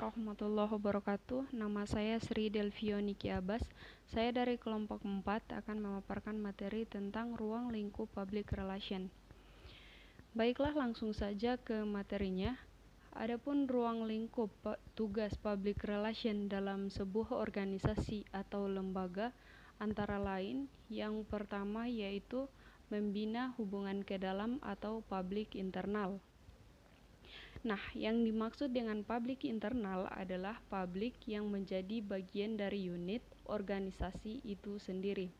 warahmatullahi wabarakatuh. Nama saya Sri Delvio Niki Abbas. Saya dari kelompok 4 akan memaparkan materi tentang ruang lingkup public relation. Baiklah, langsung saja ke materinya. Adapun ruang lingkup tugas public relation dalam sebuah organisasi atau lembaga antara lain yang pertama yaitu membina hubungan ke dalam atau public internal. Nah, yang dimaksud dengan public internal adalah publik yang menjadi bagian dari unit organisasi itu sendiri.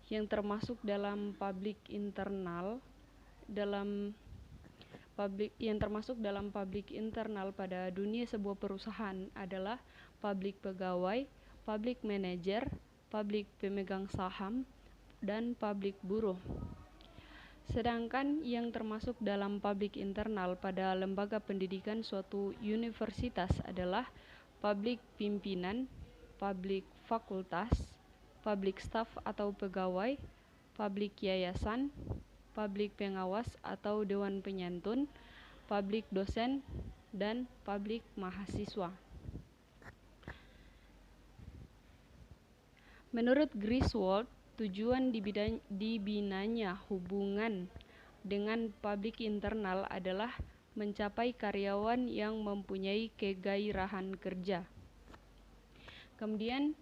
Yang termasuk dalam public internal pada dunia sebuah perusahaan adalah publik pegawai, publik manajer, publik pemegang saham, dan publik buruh. Sedangkan yang termasuk dalam publik internal pada lembaga pendidikan suatu universitas adalah publik pimpinan, publik fakultas, publik staf atau pegawai, publik yayasan, publik pengawas atau dewan penyantun, publik dosen, dan publik mahasiswa. Menurut Griswold, tujuan dibinanya hubungan dengan publik internal adalah mencapai karyawan yang mempunyai kegairahan kerja. Kemudian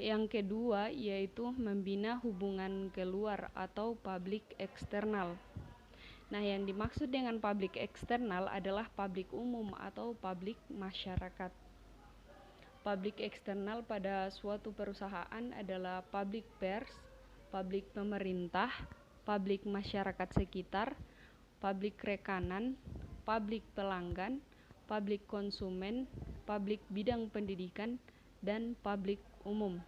yang kedua yaitu membina hubungan keluar atau publik eksternal. Nah, yang dimaksud dengan publik eksternal adalah publik umum atau publik masyarakat. Publik eksternal pada suatu perusahaan adalah public pers, publik pemerintah, publik masyarakat sekitar, publik rekanan, publik pelanggan, publik konsumen, publik bidang pendidikan, dan publik umum.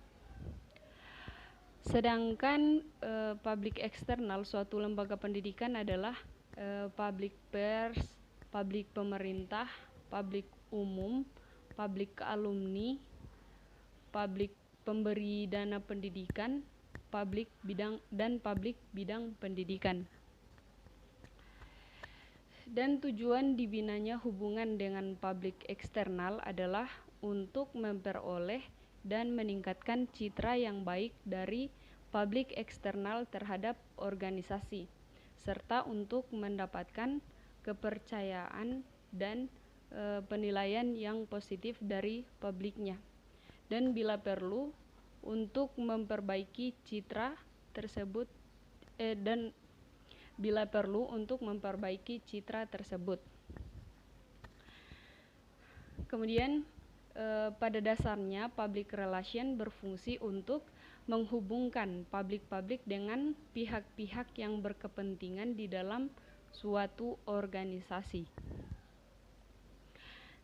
Sedangkan publik eksternal suatu lembaga pendidikan adalah publik pers, publik pemerintah, publik umum, publik alumni, publik pemberi dana pendidikan, publik bidang pendidikan. Dan tujuan dibinanya hubungan dengan publik eksternal adalah untuk memperoleh dan meningkatkan citra yang baik dari publik eksternal terhadap organisasi, serta untuk mendapatkan kepercayaan dan penilaian yang positif dari publiknya, dan bila perlu untuk memperbaiki citra tersebut Kemudian pada dasarnya public relation berfungsi untuk menghubungkan publik dengan pihak-pihak yang berkepentingan di dalam suatu organisasi.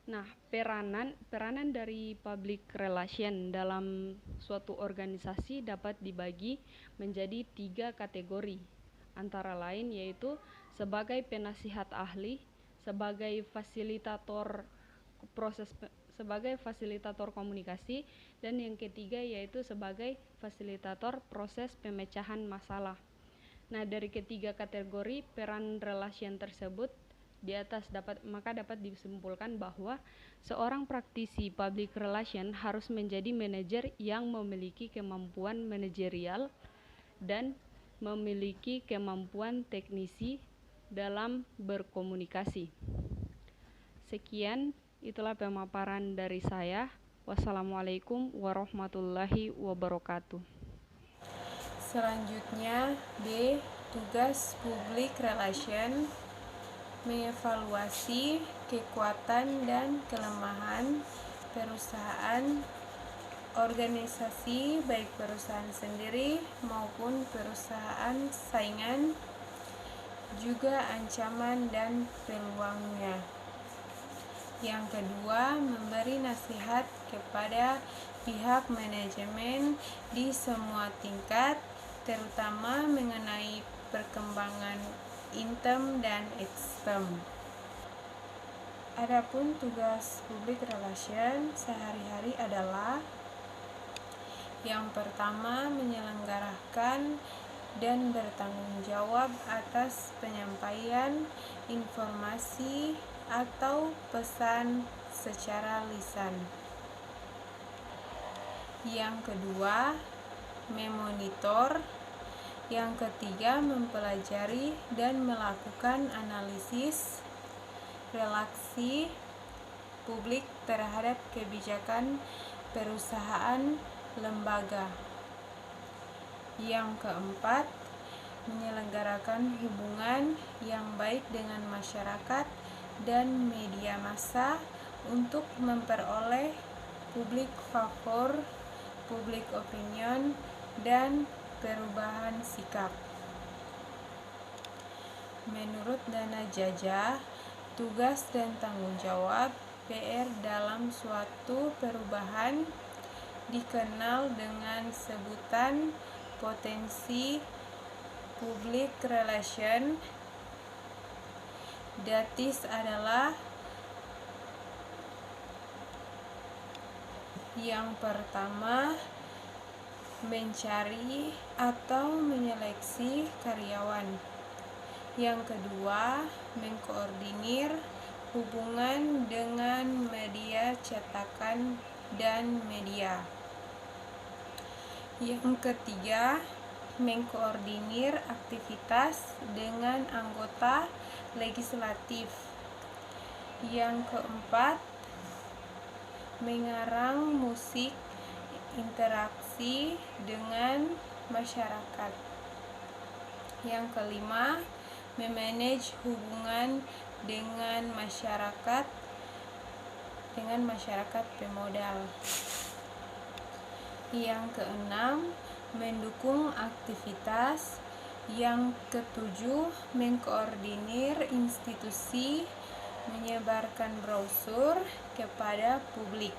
Nah, peranan dari public relation dalam suatu organisasi dapat dibagi menjadi 3 kategori, antara lain yaitu sebagai penasihat ahli, sebagai fasilitator komunikasi, dan yang ketiga yaitu sebagai fasilitator proses pemecahan masalah. Nah, dari ketiga kategori peran relation tersebut di atas dapat disimpulkan bahwa seorang praktisi public relation harus menjadi manajer yang memiliki kemampuan manajerial dan memiliki kemampuan teknisi dalam berkomunikasi. Sekian, itulah pemaparan dari saya. Wassalamualaikum warahmatullahi wabarakatuh. Selanjutnya, D. Tugas public relation: mengevaluasi kekuatan dan kelemahan perusahaan, organisasi, baik perusahaan sendiri maupun perusahaan saingan, juga ancaman dan peluangnya. Yang kedua, memberi nasihat kepada pihak manajemen di semua tingkat, terutama mengenai perkembangan intern dan ekstern. Adapun tugas public relation sehari-hari adalah: yang pertama, menyelenggarakan dan bertanggung jawab atas penyampaian informasi atau pesan secara lisan. Yang kedua, memonitor. Yang ketiga, mempelajari dan melakukan analisis relasi publik terhadap kebijakan perusahaan lembaga. Yang keempat, menyelenggarakan hubungan yang baik dengan masyarakat dan media massa untuk memperoleh public favor, public opinion, dan perubahan sikap. Menurut Dana Jajah, tugas dan tanggung jawab PR dalam suatu perubahan dikenal dengan sebutan potensi public relation. Datis adalah yang pertama, mencari atau menyeleksi karyawan. Yang kedua, mengkoordinir hubungan dengan media cetakan dan media. Yang ketiga, mengkoordinir aktivitas dengan anggota legislatif. Yang keempat, mengarang musik interaksi dengan masyarakat. Yang kelima, memanage hubungan dengan masyarakat pemodal. Yang keenam, mendukung aktivitas. Yang ketujuh, mengkoordinir institusi menyebarkan brosur kepada publik.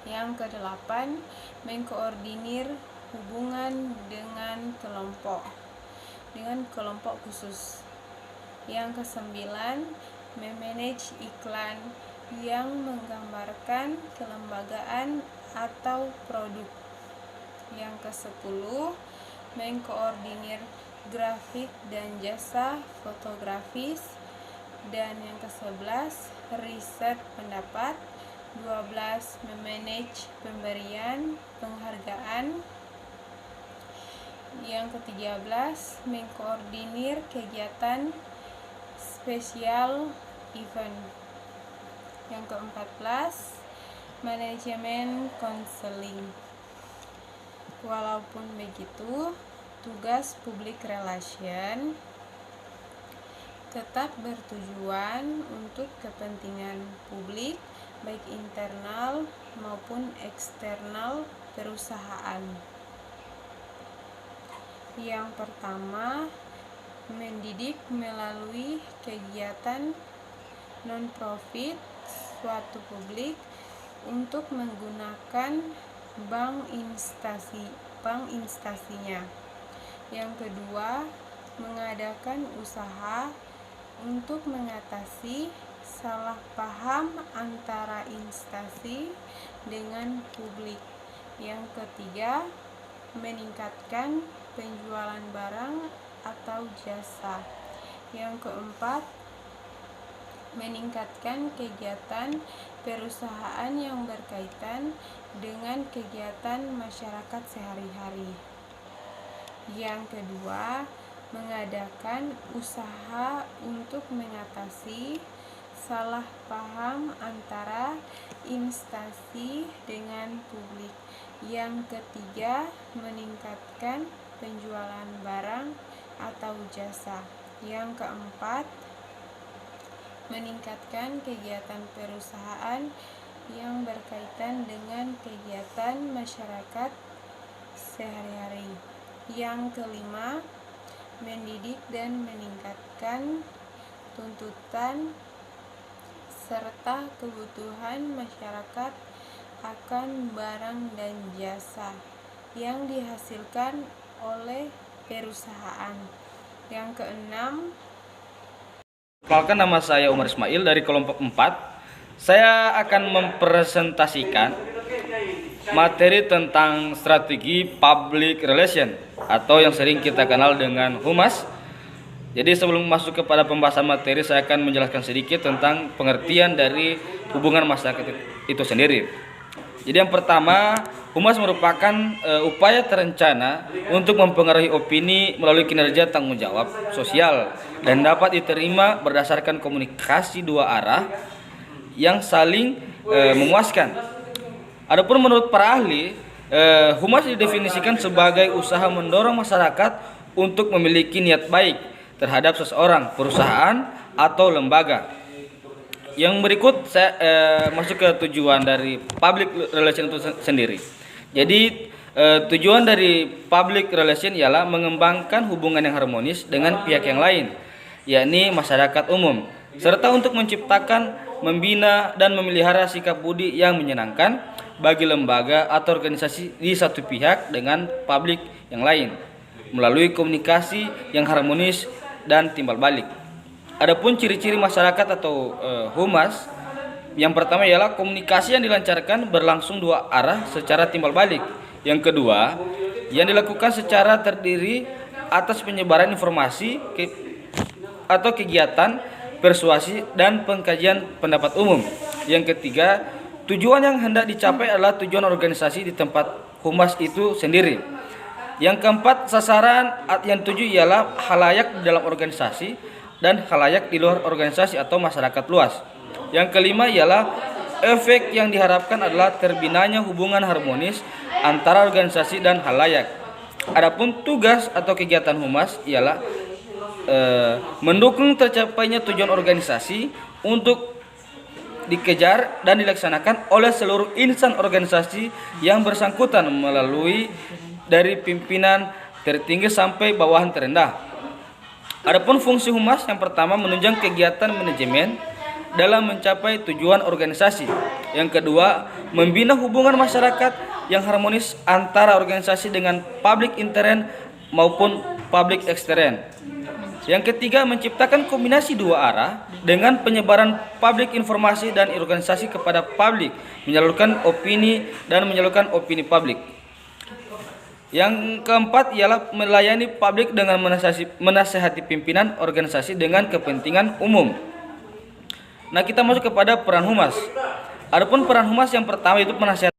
Yang kedelapan, mengkoordinir hubungan dengan kelompok khusus. Yang kesembilan, memanage iklan yang menggambarkan kelembagaan atau produk. Yang kesepuluh, mengkoordinir grafik dan jasa fotografis. Dan yang ke-11, riset pendapat. 12, memanage pemberian penghargaan. Yang ke-13, mengkoordinir kegiatan spesial event. Yang ke-14, manajemen konseling. Walaupun begitu, tugas public relation tetap bertujuan untuk kepentingan publik, baik internal maupun eksternal perusahaan. Yang pertama, mendidik melalui kegiatan non-profit suatu publik untuk menggunakan bank instasinya. Yang kedua, mengadakan usaha untuk mengatasi salah paham antara instasi dengan publik. Yang ketiga, meningkatkan penjualan barang atau jasa. Yang keempat, meningkatkan kegiatan perusahaan yang berkaitan dengan kegiatan masyarakat sehari-hari. Yang kedua, mengadakan usaha untuk mengatasi salah paham antara instansi dengan publik. Yang ketiga, meningkatkan penjualan barang atau jasa. Yang keempat, meningkatkan kegiatan perusahaan yang berkaitan dengan kegiatan masyarakat sehari-hari. Yang kelima, mendidik dan meningkatkan tuntutan serta kebutuhan masyarakat akan barang dan jasa yang dihasilkan oleh perusahaan. Yang keenam, perkenalkan, nama saya Umar Ismail dari kelompok 4. Saya akan mempresentasikan materi tentang strategi public relation atau yang sering kita kenal dengan humas. Jadi sebelum masuk kepada pembahasan materi, saya akan menjelaskan sedikit tentang pengertian dari hubungan masyarakat itu sendiri. Jadi yang pertama, humas merupakan upaya terencana untuk mempengaruhi opini melalui kinerja tanggung jawab sosial dan dapat diterima berdasarkan komunikasi dua arah yang saling memuaskan. Adapun menurut para ahli, humas didefinisikan sebagai usaha mendorong masyarakat untuk memiliki niat baik terhadap seseorang, perusahaan, atau lembaga. Yang berikut saya masuk ke tujuan dari public relation itu sendiri. Jadi tujuan dari public relation ialah mengembangkan hubungan yang harmonis dengan pihak yang lain, yakni masyarakat umum, serta untuk menciptakan, membina, dan memelihara sikap budi yang menyenangkan bagi lembaga atau organisasi di satu pihak dengan publik yang lain, melalui komunikasi yang harmonis dan timbal balik. Adapun ciri-ciri masyarakat atau humas, yang pertama ialah komunikasi yang dilancarkan berlangsung dua arah secara timbal balik. Yang kedua, yang dilakukan secara terdiri atas penyebaran informasi atau kegiatan persuasi dan pengkajian pendapat umum. Yang ketiga, tujuan yang hendak dicapai adalah tujuan organisasi di tempat humas itu sendiri. Yang keempat, sasaran yang tujuh ialah khalayak di dalam organisasi dan khalayak di luar organisasi atau masyarakat luas. Yang kelima ialah efek yang diharapkan adalah terbinanya hubungan harmonis antara organisasi dan khalayak. Adapun tugas atau kegiatan humas ialah mendukung tercapainya tujuan organisasi untuk dikejar dan dilaksanakan oleh seluruh insan organisasi yang bersangkutan melalui dari pimpinan tertinggi sampai bawahan terendah. Adapun fungsi humas, yang pertama menunjang kegiatan manajemen dalam mencapai tujuan organisasi. Yang kedua, membina hubungan masyarakat yang harmonis antara organisasi dengan publik intern maupun publik ekstern. Yang ketiga, menciptakan kombinasi dua arah dengan penyebaran publik informasi dan organisasi kepada publik, menyalurkan opini dan menyalurkan opini publik. Yang keempat ialah melayani publik dengan menasihati pimpinan organisasi dengan kepentingan umum. Nah, kita masuk kepada peran humas. Adapun peran humas yang pertama itu penasihat